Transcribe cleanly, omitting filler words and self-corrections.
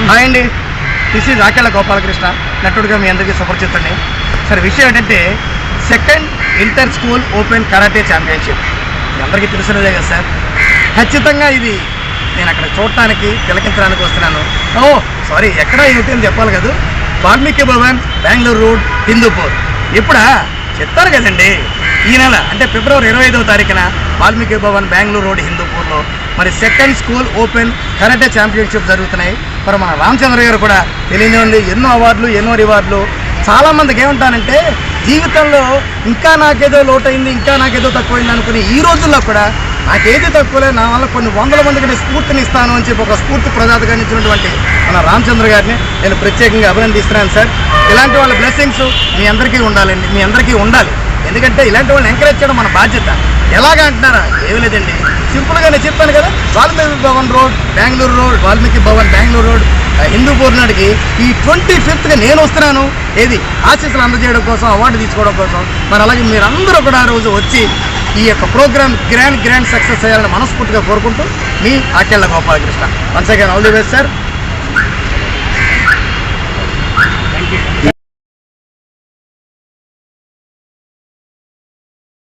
Hi అండి, this is Akella Gopalakrishna, నటుడుగా మీ అందరికీ సుపరిచితుడిని. సరే, విషయం ఏంటంటే second inter school open karate championship మీ అందరికీ తెలిసినదే కదా సార్. ఖచ్చితంగా ఇది నేను అక్కడ చూడటానికి తిలకించడానికి వస్తున్నాను. సారీ, ఎక్కడ ఏమిటి అని చెప్పాలి కదా. వాల్మీకి భవన్, బెంగళూరు రోడ్, హిందూపూర్. ఇప్పుడా చెప్తారు కదండి, ఈ నెల అంటే ఫిబ్రవరి 25వ తారీఖున వాల్మీకి భవన్, బెంగళూరు రోడ్, హిందూపూర్లో మరి second school open karate championship జరుగుతున్నాయి. మరి మన రామచంద్ర గారు కూడా తెలియజేయండి, ఎన్నో అవార్డులు, ఎన్నో రివార్డులు. చాలామందికి ఏమంటానంటే జీవితంలో ఇంకా నాకేదో లోటైంది, ఇంకా నాకేదో తక్కువైంది అనుకుని ఈ రోజుల్లో కూడా నాకేది తక్కువలే, నా వల్ల కొన్ని వందల మందికి స్ఫూర్తిని ఇస్తాను అని చెప్పి ఒక స్ఫూర్తి ప్రదాతగా ఇచ్చినటువంటి మన రామచంద్ర గారిని నేను ప్రత్యేకంగా అభినందిస్తున్నాను సార్. ఇలాంటి వాళ్ళ బ్లెస్సింగ్స్ మీ అందరికీ ఉండాలండి, మీ అందరికీ ఉండాలి. ఎందుకంటే ఇలాంటి వాళ్ళని ఎంకరేజ్ చేయడం మన బాధ్యత. ఎలాగా అంటున్నారా, ఏమి లేదండి, సింపుల్గా నేను చెప్పాను కదా, Valmiki Bhavan road, Bengaluru road, Valmiki Bhavan, Bengaluru road, Hindupur నాటికి ఈ 25th నేను వస్తున్నాను. ఏది ఆశీస్సులు అందజేయడం కోసం, అవార్డు తీసుకోవడం కోసం. మరి అలాగే మీరందరూ కూడా ఆ రోజు వచ్చి ఈ యొక్క ప్రోగ్రామ్ గ్రాండ్ సక్సెస్ చేయాలని మనస్ఫూర్తిగా కోరుకుంటూ మీ Akella Gopalakrishna. Once again all the best sir.